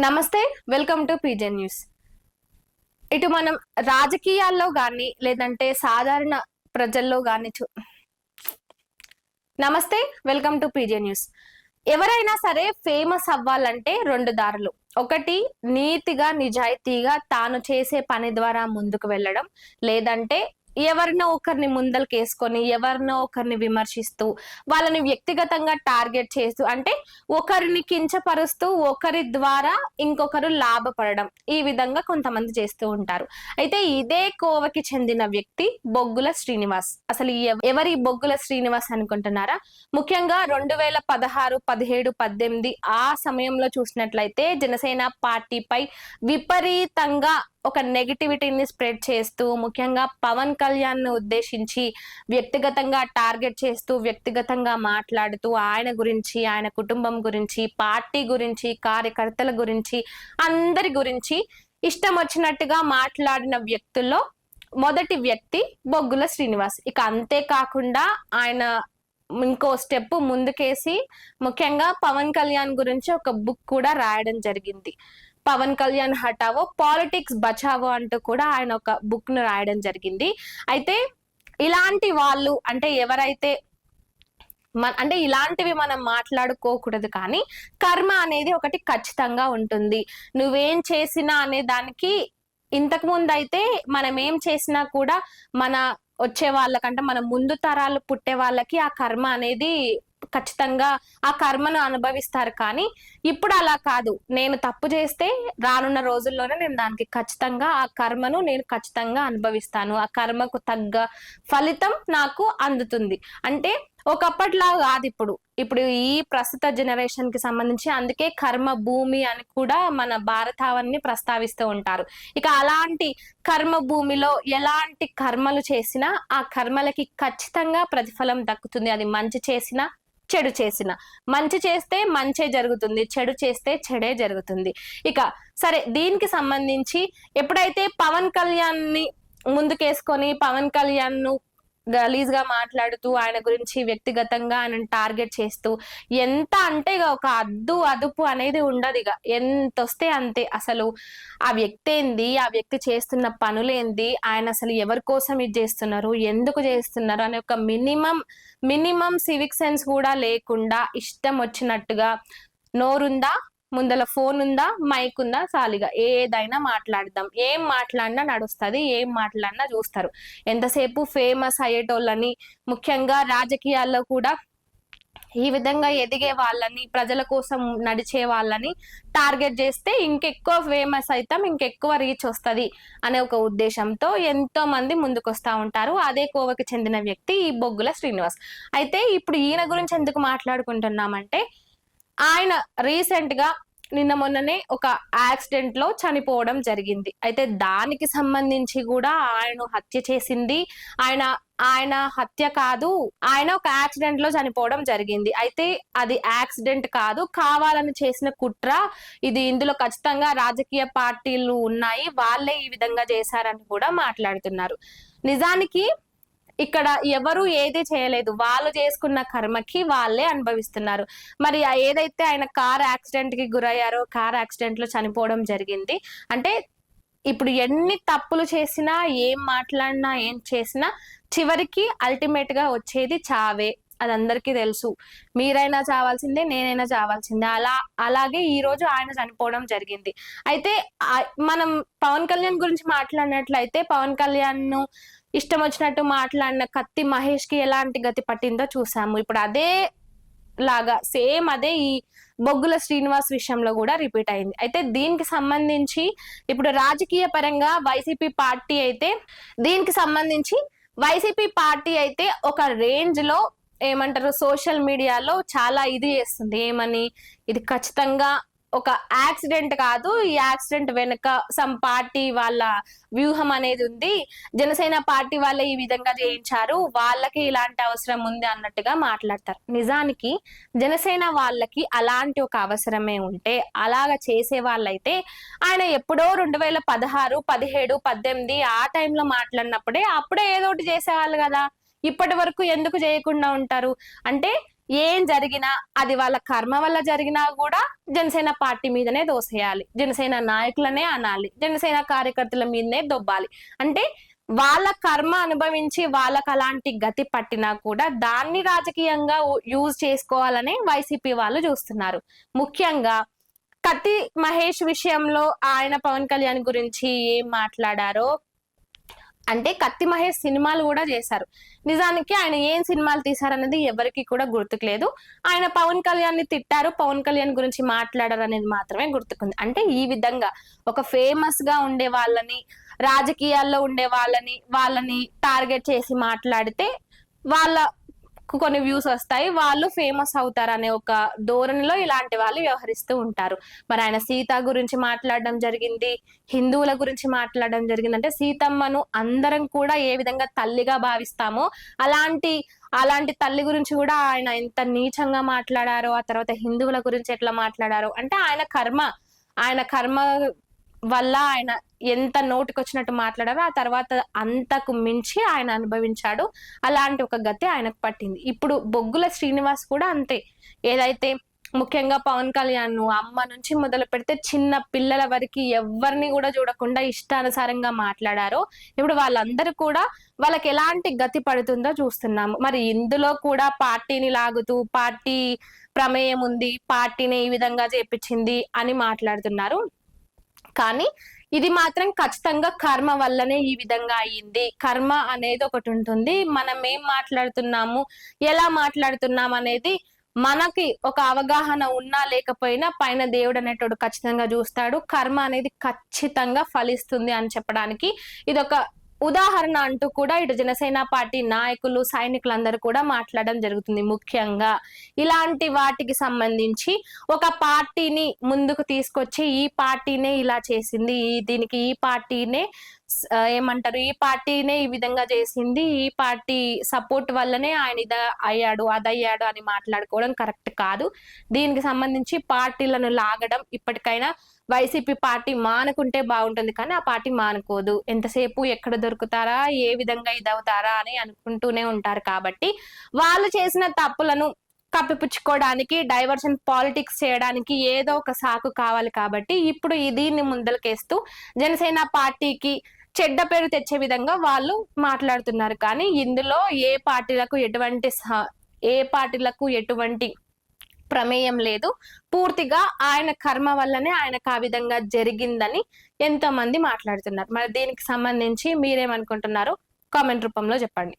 నమస్తే, welcome to PJ news. ఇటు మనం రాజకీయాల్లో కానీ లేదంటే సాధారణ ప్రజల్లో కానీ నమస్తే, వెల్కమ్ టు పీజే న్యూస్. ఎవరైనా సరే ఫేమస్ అవ్వాలంటే రెండు దారులు. ఒకటి నీతిగా నిజాయితీగా తాను చేసే పని ద్వారా ముందుకు వెళ్ళడం, లేదంటే ఎవరినో ఒకరిని ముందలకేసుకొని ఎవరినో ఒకరిని విమర్శిస్తూ వాళ్ళని వ్యక్తిగతంగా టార్గెట్ చేస్తూ అంటే ఒకరిని కించపరుస్తూ ఒకరి ద్వారా ఇంకొకరు లాభపడడం, ఈ విధంగా కొంతమంది చేస్తూ ఉంటారు. అయితే ఇదే కోవకి చెందిన వ్యక్తి బొగ్గుల శ్రీనివాస్. అసలు ఎవరి బొగ్గుల శ్రీనివాస్ అనుకుంటున్నారా? ముఖ్యంగా 2016, 17, 18 ఆ సమయంలో చూసినట్లయితే జనసేన పార్టీపై విపరీతంగా ఒక నెగిటివిటీని స్ప్రెడ్ చేస్తూ ముఖ్యంగా పవన్ కళ్యాణ్ ను ఉద్దేశించి వ్యక్తిగతంగా టార్గెట్ చేస్తూ వ్యక్తిగతంగా మాట్లాడుతూ ఆయన గురించి, ఆయన కుటుంబం గురించి, పార్టీ గురించి, కార్యకర్తల గురించి, అందరి గురించి ఇష్టం వచ్చినట్టుగా మాట్లాడిన వ్యక్తుల్లో మొదటి వ్యక్తి బొగ్గుల శ్రీనివాస్. ఇక అంతేకాకుండా ఆయన ఇంకో స్టెప్ ముందుకేసి ముఖ్యంగా పవన్ కళ్యాణ్ గురించి ఒక బుక్ కూడా రాయడం జరిగింది. పవన్ కళ్యాణ్ హటావో పాలిటిక్స్ బచావో అంటూ కూడా ఆయన ఒక బుక్ ను రాయడం జరిగింది. అయితే ఇలాంటి వాళ్ళు అంటే ఎవరైతే అంటే ఇలాంటివి మనం మాట్లాడుకోకూడదు, కానీ కర్మ అనేది ఒకటి ఖచ్చితంగా ఉంటుంది. నువ్వేం చేసినా అనే దానికి ఇంతకు ముందు అయితే మనం ఏం చేసినా కూడా మన వచ్చే వాళ్ళకంటే మన ముందు తరాలు పుట్టే వాళ్ళకి ఆ కర్మ అనేది ఖచ్చితంగా ఆ కర్మను అనుభవిస్తారు. కానీ ఇప్పుడు అలా కాదు. నేను తప్పు చేస్తే రానున్న రోజుల్లోనే నేను దానికి ఖచ్చితంగా ఆ కర్మను నేను ఖచ్చితంగా అనుభవిస్తాను. ఆ కర్మకు తగ్గ ఫలితం నాకు అందుతుంది. అంటే ఒకప్పటిలా కాదు ఇప్పుడు. ఇప్పుడు ఈ ప్రస్తుత జనరేషన్ కి సంబంధించి అందుకే కర్మ భూమి అని కూడా మన భారతావన్ని ప్రస్తావిస్తూ ఉంటారు. ఇక అలాంటి కర్మ భూమిలో ఎలాంటి కర్మలు చేసినా ఆ కర్మలకి ఖచ్చితంగా ప్రతిఫలం దక్కుతుంది. అది మంచి చేసినా చెడు చేసిన. మంచి చేస్తే మంచే జరుగుతుంది, చెడు చేస్తే చెడే జరుగుతుంది. ఇక సరే, దీనికి సంబంధించి ఎప్పుడైతే పవన్ కళ్యాణ్ ని ముందుకేసుకొని పవన్ కళ్యాణ్ ను గలీజ్ గా మాట్లాడుతూ ఆయన గురించి వ్యక్తిగతంగా ఆయన టార్గెట్ చేస్తూ ఎంత అంటే ఇక ఒక అదుపు అనేది ఉండదు. ఇక ఎంత వస్తే అంతే. అసలు ఆ వ్యక్తి ఏంది, ఆ వ్యక్తి చేస్తున్న పనులేంది, ఆయన అసలు ఎవరి కోసం ఇది చేస్తున్నారు, ఎందుకు చేస్తున్నారు అనే ఒక మినిమం సివిక్ సెన్స్ కూడా లేకుండా ఇష్టం వచ్చినట్టుగా నోరుందా, ముందల ఫోన్ ఉందా, మైక్ ఉందా, సాలిగా ఏదైనా మాట్లాడదాం, ఏం మాట్లాడినా నడుస్తుంది, ఏం మాట్లాడినా చూస్తారు. ఎంతసేపు ఫేమస్ అయ్యేటోళ్ళని, ముఖ్యంగా రాజకీయాల్లో కూడా ఈ విధంగా ఎదిగే వాళ్ళని, ప్రజల కోసం నడిచే వాళ్ళని టార్గెట్ చేస్తే ఇంకెక్కువ ఫేమస్ అవుతాం, ఇంకెక్కువ రీచ్ వస్తుంది అనే ఒక ఉద్దేశంతో ఎంతో మంది ముందుకొస్తా ఉంటారు. అదే కోవకి చెందిన వ్యక్తి ఈ బొగ్గుల శ్రీనివాస్. అయితే ఇప్పుడు ఈయన గురించి ఎందుకు మాట్లాడుకుంటున్నామంటే ఆయన రీసెంట్ గా నిన్న మొన్ననే ఒక యాక్సిడెంట్ లో చనిపోవడం జరిగింది. అయితే దానికి సంబంధించి కూడా ఆయన హత్య చేసింది ఆయన హత్య కాదు, ఆయన ఒక యాక్సిడెంట్ లో చనిపోవడం జరిగింది. అయితే అది యాక్సిడెంట్ కాదు, కావాలని చేసిన కుట్ర ఇది. ఇందులో ఖచ్చితంగా రాజకీయ పార్టీలు ఉన్నాయి, వాళ్ళే ఈ విధంగా చేశారని కూడా మాట్లాడుతున్నారు. నిజానికి ఇక్కడ ఎవరు ఏది చేయలేదు, వాళ్ళు చేసుకున్న కర్మకి వాళ్ళే అనుభవిస్తున్నారు. మరి ఏదైతే ఆయన కార్ యాక్సిడెంట్ కి గురయ్యారో, కార్ యాక్సిడెంట్ లో చనిపోవడం జరిగింది అంటే ఇప్పుడు ఎన్ని తప్పులు చేసినా, ఏం మాట్లాడినా, ఏం చేసినా చివరికి అల్టిమేట్ గా వచ్చేది చావే. అది అందరికీ తెలుసు. మీరైనా చావాల్సిందే, నేనైనా చావాల్సిందే. అలాగే ఈ రోజు ఆయన చనిపోవడం జరిగింది. అయితే మనం పవన్ కళ్యాణ్ గురించి మాట్లాడినట్లయితే పవన్ కళ్యాణ్ ను ఇష్టం వచ్చినట్టు మాట్లాడిన కత్తి మహేష్ కి ఎలాంటి గతి పట్టిందో చూసాము. ఇప్పుడు అదే లాగా సేమ్ అదే ఈ బొగ్గుల శ్రీనివాస్ విషయంలో కూడా రిపీట్ అయింది. అయితే దీనికి సంబంధించి ఇప్పుడు రాజకీయ పరంగా వైసీపీ పార్టీ అయితే ఒక రేంజ్ లో ఏమంటారు, సోషల్ మీడియాలో చాలా ఇది చేస్తుంది. ఏమని, ఇది ఖచ్చితంగా ఒక యాక్సిడెంట్ కాదు, ఈ యాక్సిడెంట్ వెనుక సమ్ పార్టీ వాళ్ళ వ్యూహం అనేది ఉంది, జనసేన పార్టీ వాళ్ళే ఈ విధంగా చేయించారు, వాళ్ళకి ఇలాంటి అవసరం ఉంది అన్నట్టుగా మాట్లాడతారు. నిజానికి జనసేన వాళ్ళకి అలాంటి ఒక అవసరమే ఉంటే అలాగ చేసే వాళ్ళైతే ఆయన ఎప్పుడో 2016, 17, 18 ఆ టైంలో మాట్లాడినప్పుడే అప్పుడే ఏదో ఒకటి చేసేవాళ్ళు కదా. ఇప్పటి వరకు ఎందుకు చేయకుండా ఉంటారు అంటే ఏం జరిగినా అది వాళ్ళ కర్మ వల్ల జరిగినా కూడా జనసేన పార్టీ మీదనే దోసేయాలి, జనసేన నాయకులనే అనాలి, జనసేన కార్యకర్తల మీదనే దొబ్బాలి. అంటే వాళ్ళ కర్మ అనుభవించి వాళ్ళకి అలాంటి గతి పట్టినా కూడా దాన్ని రాజకీయంగా యూజ్ చేసుకోవాలని వైసీపీ వాళ్ళు చూస్తున్నారు. ముఖ్యంగా కత్తి మహేష్ విషయంలో ఆయన పవన్ కళ్యాణ్ గురించి ఏం మాట్లాడారో, అంటే కత్తి మహేష్ సినిమాలు కూడా చేశారు. నిజానికి ఆయన ఏం సినిమాలు తీశారనేది ఎవరికి కూడా గుర్తుకు లేదు. ఆయన పవన్ కళ్యాణ్ ని తిట్టారు, పవన్ కళ్యాణ్ గురించి మాట్లాడారు అనేది మాత్రమే గుర్తుకుంది. అంటే ఈ విధంగా ఒక ఫేమస్ గా ఉండే వాళ్ళని, రాజకీయాల్లో ఉండే వాళ్ళని టార్గెట్ చేసి మాట్లాడితే వాళ్ళ కొన్ని వ్యూస్ వస్తాయి, వాళ్ళు ఫేమస్ అవుతారు అనే ఒక ధోరణిలో ఇలాంటి వాళ్ళు వ్యవహరిస్తూ ఉంటారు. మరి ఆయన సీత గురించి మాట్లాడడం జరిగింది, హిందువుల గురించి మాట్లాడడం జరిగింది. అంటే సీతమ్మను అందరం కూడా ఏ విధంగా తల్లిగా భావిస్తామో అలాంటి తల్లి గురించి కూడా ఆయన ఎంత నీచంగా మాట్లాడారో, ఆ తర్వాత హిందువుల గురించి ఎట్లా మాట్లాడారో, అంటే ఆయన కర్మ వల్ల ఆయన ఎంత నోటికొచ్చినట్టు మాట్లాడారో ఆ తర్వాత అంతకు మించి ఆయన అనుభవించాడు. అలాంటి ఒక గతి ఆయనకు పట్టింది. ఇప్పుడు బొగ్గుల శ్రీనివాస్ కూడా అంతే. ఏదైతే ముఖ్యంగా పవన్ కళ్యాణ్ అమ్మ నుంచి మొదలు పెడితే చిన్న పిల్లల వరకు ఎవరిని కూడా చూడకుండా ఇష్టానుసారంగా మాట్లాడారో, ఇప్పుడు వాళ్ళందరూ కూడా వాళ్ళకి ఎలాంటి గతి పడుతుందో చూస్తున్నాము. మరి ఇందులో కూడా పార్టీని లాగుతూ పార్టీ ప్రమేయం ఉంది, పార్టీని ఈ విధంగా చేపించింది అని మాట్లాడుతున్నారు. కానీ ఇది మాత్రం ఖచ్చితంగా కర్మ వల్లనే ఈ విధంగా అయ్యింది. కర్మ అనేది ఒకటి ఉంటుంది. మనం ఏం మాట్లాడుతున్నాము, ఎలా మాట్లాడుతున్నాం అనేది మనకి ఒక అవగాహన ఉన్నా లేకపోయినా పైన దేవుడు అనేటోడు ఖచ్చితంగా చూస్తాడు. కర్మ అనేది ఖచ్చితంగా ఫలిస్తుంది అని చెప్పడానికి ఇదొక ఉదాహరణ అంటూ కూడా ఇటు జనసేన పార్టీ నాయకులు, సైనికులందరూ కూడా మాట్లాడడం జరుగుతుంది. ముఖ్యంగా ఇలాంటి వాటికి సంబంధించి ఒక పార్టీని ముందుకు తీసుకొచ్చి ఈ పార్టీనే ఇలా చేసింది, దీనికి ఈ పార్టీనే ఏమంటారు, ఈ పార్టీనే ఈ విధంగా చేసింది, ఈ పార్టీ సపోర్ట్ వల్లనే ఆయన అయ్యాడు అదయ్యాడు అని మాట్లాడుకోవడం కరెక్ట్ కాదు. దీనికి సంబంధించి పార్టీలను లాగడం ఇప్పటికైనా వైసీపీ పార్టీ మానుకుంటే బాగుంటుంది, కానీ ఆ పార్టీ మానుకోదు. ఎంతసేపు ఎక్కడ దొరుకుతారా, ఏ విధంగా ఇదవుతారా అని అనుకుంటూనే ఉంటారు. కాబట్టి వాళ్ళు చేసిన తప్పులను కప్పిపుచ్చుకోవడానికి, డైవర్షన్ పాలిటిక్స్ చేయడానికి ఏదో ఒక సాకు కావాలి. కాబట్టి ఇప్పుడు దీన్ని ముందలకేస్తూ జనసేన పార్టీకి చెడ్డ పేరు తెచ్చే విధంగా వాళ్ళు మాట్లాడుతున్నారు. కానీ ఇందులో ఏ పార్టీలకు ఎటువంటి ప్రమేయం లేదు. పూర్తిగా ఆయన కర్మ వల్లనే ఆయనకు ఆ విధంగా జరిగిందని ఎంతో మంది మాట్లాడుతున్నారు. మరి దీనికి సంబంధించి మీరేమనుకుంటున్నారో కామెంట్ రూపంలో చెప్పండి.